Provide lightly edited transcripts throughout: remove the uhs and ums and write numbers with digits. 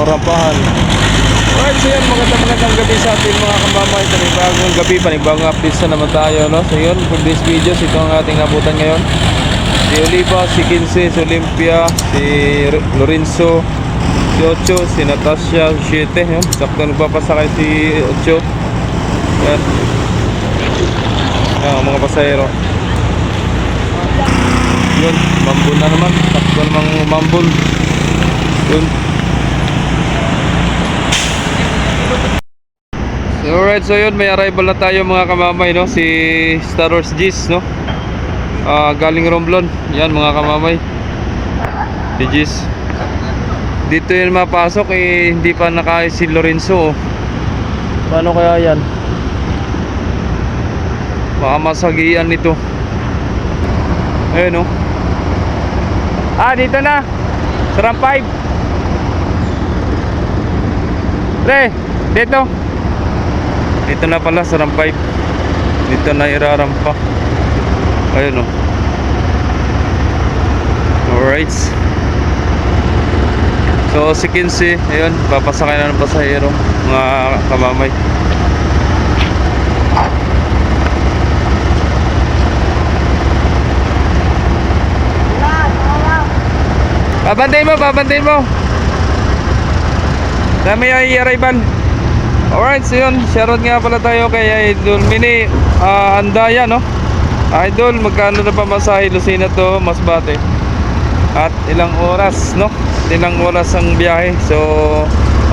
ng rampahan. Alright, so yun, magandang gabi sa ating mga kamamay. Panibagong gabi, panibagong updates na naman tayo, no? So yun, for this videos, ito ang ating abutan ngayon. Si Oliva, si Quince, si Olympia, si Lorenzo, si Ocho, si Natasha, si 7, yun. Sakto nagpapasakay si Ocho. Yan. Yan, mga pasahero. Yun, mambul na naman. Sakto namang mambul. Yun. Alright, so yun, may arrival na tayo mga kamamay, no? Si Star Wars Gis, no? Galing Romblon. Yan mga kamamay, si Gis. Dito yun mapasok, eh, hindi pa nakaayos si Lorenzo, oh. Paano kaya yan? Baka masagian nito. Ayun, oh. Dito na Saram 5. Pre, dito. Dito na pala sa Ram 5. Dito na irarampa. Ayun, oh. Alright. So si Quince, ayun, papasakay na ng pasahero, mga kamamay. Babantayin mo. Dami ay arrival. Alright, so yun, shoutout nga pala tayo kay Idol Mini Andaya, no? Idol, magkano na pa masahe Lucena to Masbate? At ilang oras, no? Ilang oras ang biyahe. So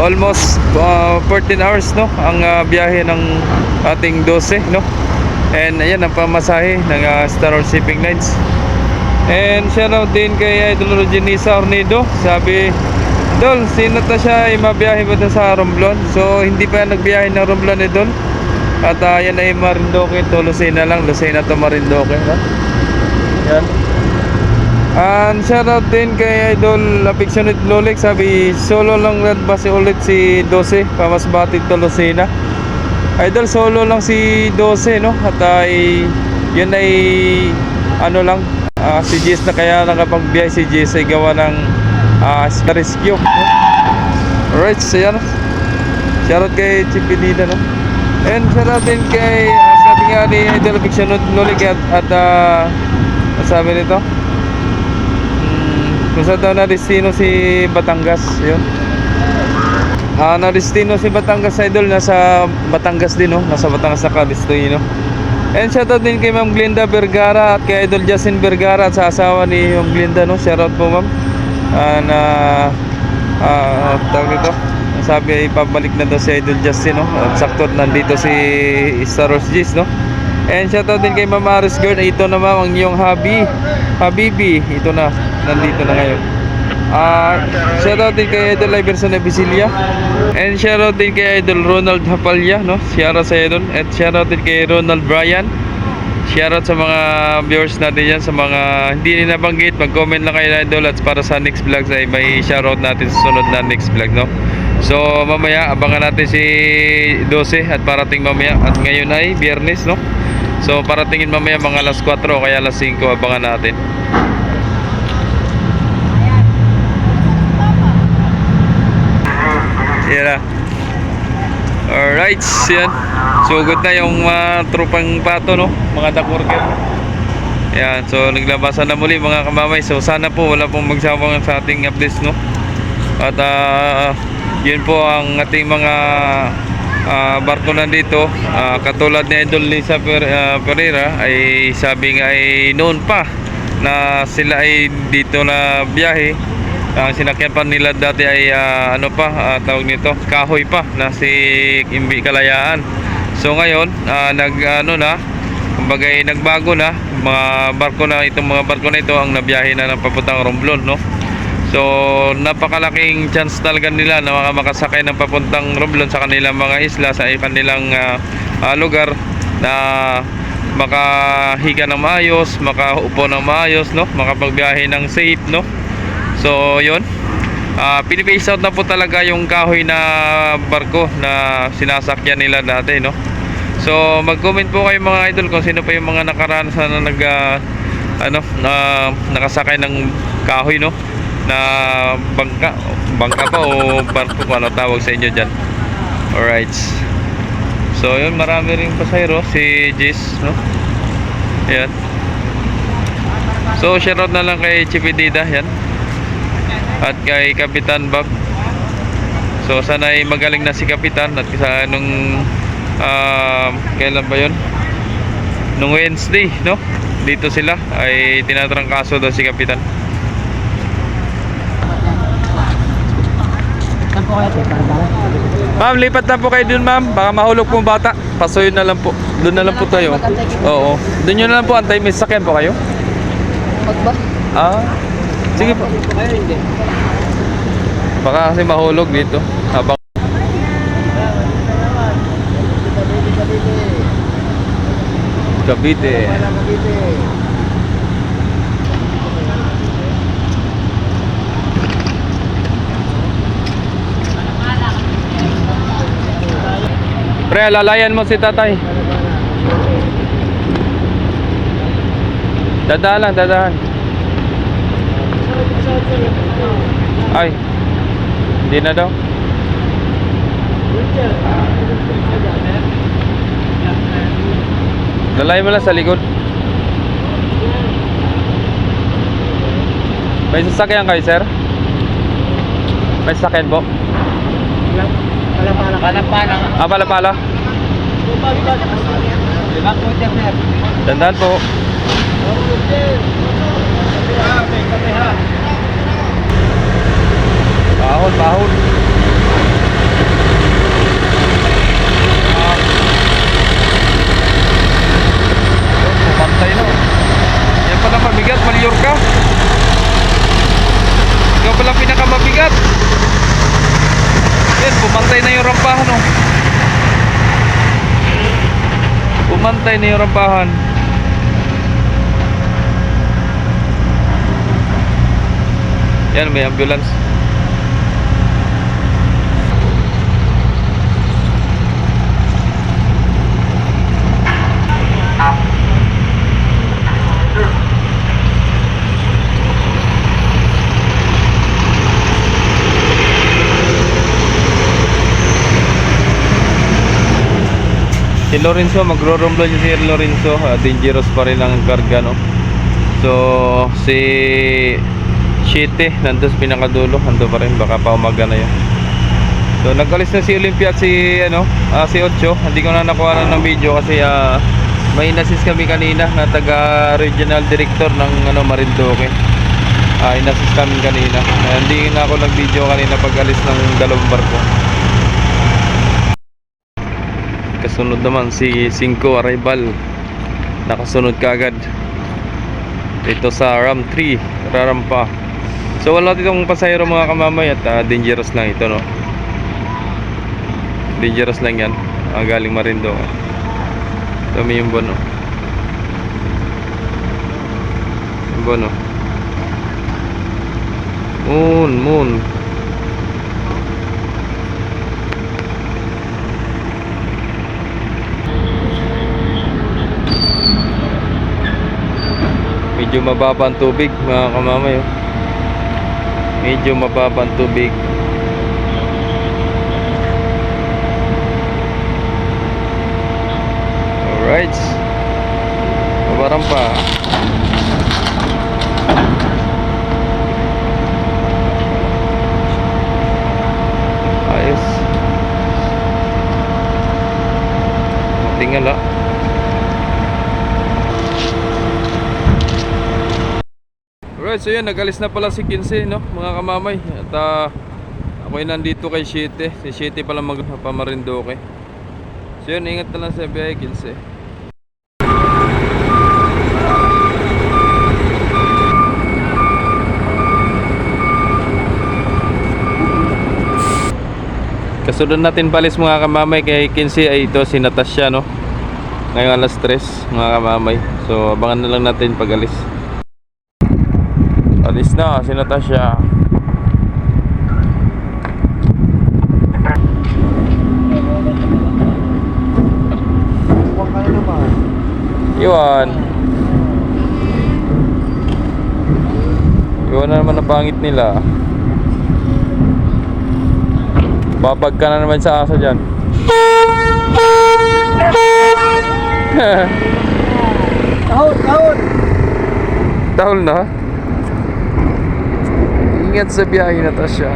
almost 14 hours, no? Ang biyahe ng ating 12, no? And ayan ang pamasahe ng Star Wars Shipping Lines. And shoutout din kay Idol Rogenisa Ornido. Sabi, Idol, sino ta siya ay mabiyahe ba sa Romblon? So hindi pa yan nagbiyahe ng Romblon, Idol. At yan ay Marindoque to Lucena lang. Lucena to Marindoque, no? Yan. And shoutout din kay Idol Affectionate Lolik. Sabi, solo lang ba si ulit si 12 Pamasbate to Lucena? Idol, solo lang si 12, no? At yun ay ano lang, si Jess na kaya nakapagbiyahe si Jess ay gawa ng rescue. Alright, so yan. Shoutout kay Chipinida, no? And shoutout din kay sabi nga ni Idol Affectionate Lolik at sabi nito, kung saan daw na destino si Batangas. Yun. Na destino si Batangas, Idol. Nasa Batangas din, no? Nasa Batangas na ka-destino. And shoutout din kay Ma'am Glenda Vergara at kay Idol Justin Vergara at sa asawa ni Ma'am Glenda, no? Shoutout po, ma'am. Tawag ito, sabi ay pabalik na daw si Idol Justin, no? At sakto nandito si Star Wars Gis, no? And shoutout din kay Ma'am Aris Girl. Ito na, ma'am, ang iyong Habibi. Ito na, nandito na ngayon. Shoutout din kay Idol Iverson Abisilia. And shoutout din kay Idol Ronald Hapalya, no? Shoutout sa Idol. At shoutout din kay Ronald Bryan. Shoutout sa mga viewers natin yan. Sa mga hindi nabanggit, mag-comment lang kayo na, Idol. At para sa next vlog ay may shoutout natin sa sunod na next vlog, no? So mamaya abangan natin si 12 at parating mamaya. At ngayon ay Biyernes, no? So paratingin mamaya mga alas 4 o kaya alas 5, abangan natin. Yan. Alright, yan. So good na yung tropang pato, no? Mga dakurker. Yan, so naglabasan na muli mga kamamay. So sana po wala pong magsawang sa ating updates, no? At yun po ang ating mga barko nandito. Katulad ni Idol Lisa Pereira ay sabi nga ay noon pa na sila ay dito na biyahe. Ang sinakyan pa nila dati ay tawag nito, kahoy pa na si Imbi Kalayaan. So ngayon kumbaga nagbago na mga barko na, itong mga barko na ito ang nabiyahe na ng papuntang Romblon, no? So napakalaking chance talaga nila na makasakay ng papuntang Romblon sa kanilang mga isla, sa kanilang lugar, na makahiga ng maayos, makaupo ng maayos, no? Makapagbiyahe ng safe, no? So yun, pinipace out na po talaga yung kahoy na barko na sinasakyan nila dati, no? So mag-comment po kayo mga idol kung sino pa yung mga nakaranas na nakasakay ng kahoy, no, na bangka pa o barko kung ano tawag sa inyo dyan. Alright. So yun, marami ring pasahero. Si Jis, no? Ayan. So shoutout na lang kay Chipidida, yan. At kay Kapitan Bob. So sana ay magaling na si Kapitan. At sa nung kailan ba yun? Nung Wednesday, no? Dito sila ay tinatrangkaso daw si Kapitan. Ma'am, lipat na po kayo dun, ma'am. Baka mahulog pong bata. Pasuyin na lang po. Doon na lang po tayo. Oo. Doon nyo na lang po antay. May sakyan po kayo? Magbas. Ah. Sige po. Baka kasi mahulog dito. Habang Cavite. Pre, lalayan mo si tatay. Dadaan lang, dadaan. Ay, hindi na daw. Lalayan mo lang sa likod. May sasakyan kayo, sir? May sasakyan po? Palapala. Ah, pala. Dandan po. Bahon. Pumantay no. Yan pala mabigat, Malior ka. Ikaw pala pinakamabigat. Yan, pumantay na yung rampahan no. Pumantay na yung rampahan. Yan, may ambulance. Si Lorenzo, magro-romblo niya si Lorenzo. Dangerous pa rin ang karga, no? So, si Shite, nandun sa pinakadulo. Nandun pa rin, baka pa umaga na yun. So, nag-alis na si Olympia at si Ocho. Hindi ko na nakuha ng video kasi may inassist kami kanina na taga-regional director ng Marinduque. Inassist kami kanina. Hindi na ako nag-video kanina pag-alis ng dalawang barko. Kasunod naman si 5 arrival, nakasunod kaagad dito sa Ram 3 Rarampa. So wala ditong pasahero mga kamamay at dangerous lang ito, no? Dangerous lang yan, galing Marinduque. Dami yung bono. Yung bono. Moon. Medyo mababa ang tubig mga kamamay, oh. Medyo mababa ang tubig. Alright, mabarang pa. Ayos. Tingala. Alright, so yun, nag-alis na pala si 15, no, mga kamamay. At ako'y nandito kay Shite. Si Shite pala magpamarindoke. So yun, ingat na lang sa biyahe, 15. Kasunod natin palis mga kamamay kay 15 ay ito si Natasha, no. Ngayon alas 3 mga kamamay. So abangan na lang natin pag alis. Alis na si Natasha. Iwan na naman ang pangit nila. Babag ka na naman sa aso dyan. Tahol. Tahol na. Ingat sa biyahe na to siya.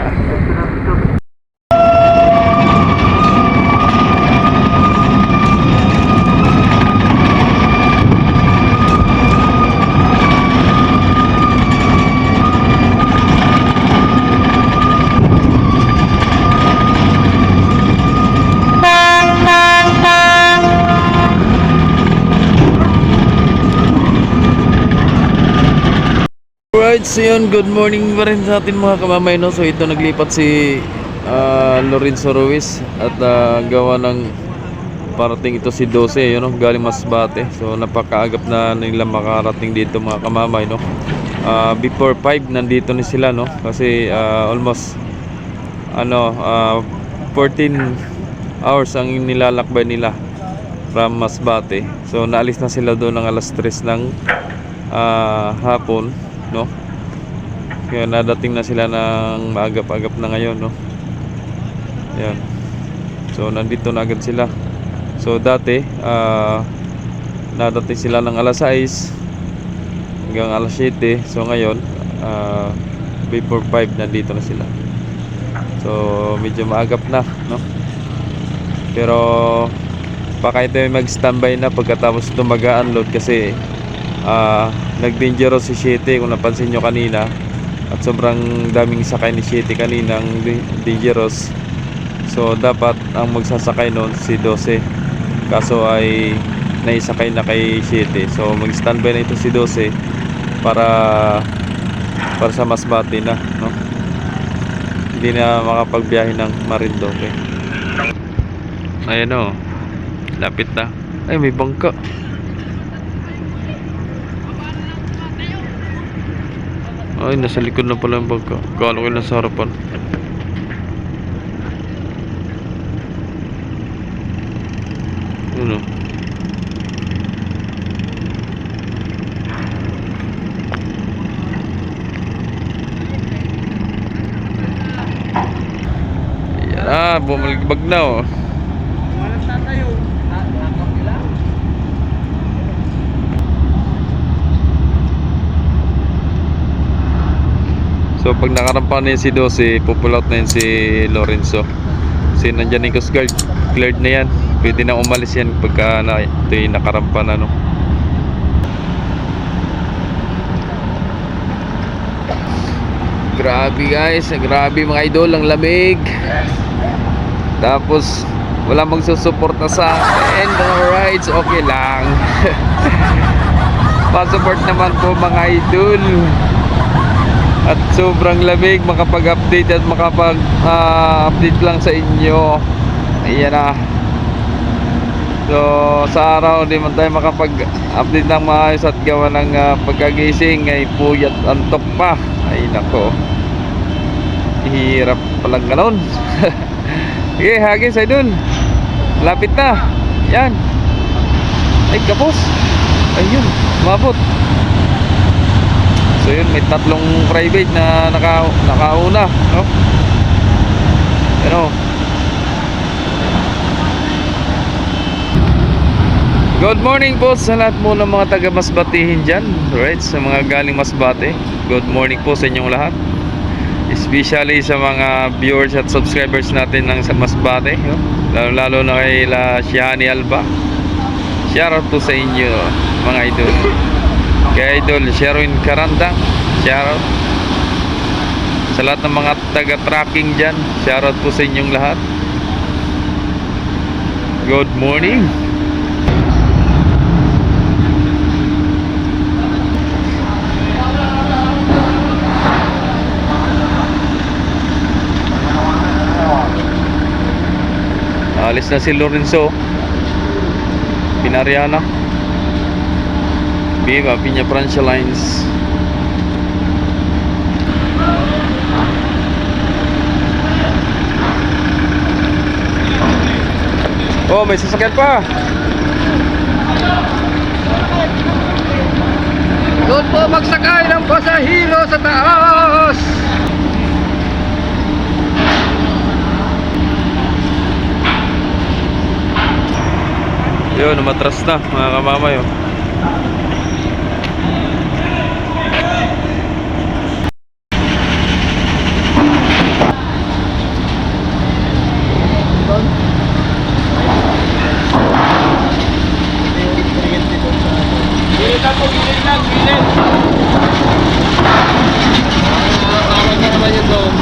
Alright, so yun, good morning pa rin sa atin mga kamamay, no? So ito naglipat si Lorenzo Ruiz at gawa ng parating ito si 12, yun, no? Galing Masbate. So napakaagap na nila makarating dito mga kamamay, no? Before 5 nandito ni sila, no? Kasi almost 14 hours ang nilalakbay nila from Masbate. So naalis na sila doon ng alas 3 ng hapon, no? Kaya nadating na sila ng maagap-agap na ngayon, no? Ayan. So nandito na agad sila. So dati nadating sila ng alas 6 hanggang alas 7. So ngayon before 5 nandito na sila. So medyo maagap na, no? Pero baka ito yung mag-standby na pagkatapos ito mag-unload kasi nag-dangerous si Siete kung napansin nyo kanina. At sobrang daming sakay ni Siete kaninang dangerous. So dapat ang magsasakay noon si 12. Kaso ay naisakay na kay Siete. So mag-standby na ito si 12 para sa Masbate na, no? Hindi na makapagbiyahe ng Marinduque. Ayan, o, lapit na. Ay, may bangka. Ay, nasa likod na pala yung bangka. Kala ko nasa harapan. Ano? Ayan, bumaligbag na, oh. Walang tatayo. Nakakap nila. So pag nakarampa na yun si 12, pupull out na yun si Lorenzo. Kasi nandyan yung Coast Guard, cleared na yan. Pwede na umalis yan pagka ito yung nakarampa na, no? Grabe guys, grabe mga idol, ang lamig. Tapos wala magsusuporta sa akin. Alright, okay lang. Pa-support naman po mga idol. At sobrang lamig, makapag-update at makapag-update lang sa inyo. Ayan na. So sa araw di man tayo makapag-update ng maayos at gawa ng pagkagising ay puyat antok pa. Ay nako, hirap palang ganon. Okay, hagis idol, lapit na. Yan. Ay kapos. Ayun, mabot. So yun, may tatlong private na nakauna, no? Ano? Good morning po sa lahat mo ng mga taga Masbatehin dyan, right? Sa mga galing Masbate, good morning po sa inyong lahat. Especially sa mga viewers at subscribers natin ng Masbate, no? Lalo na kay Shihani Alba. Shout out po sa inyo mga idol. Kay idol Sherwin Karandang, shout out. Sa lahat ng mga taga-tracking dyan, shout out po sa inyong lahat. Good morning. Alis na si Lorenzo. Pinariana. Viva Piña Francia Lines. Oh, may sasakyan pa. Doon po magsakay ng pasahero sa taas. Yun, umatras na mga kamamay oh. Gilid ako, gilid lang, gilid. Tawag na naman yun doon.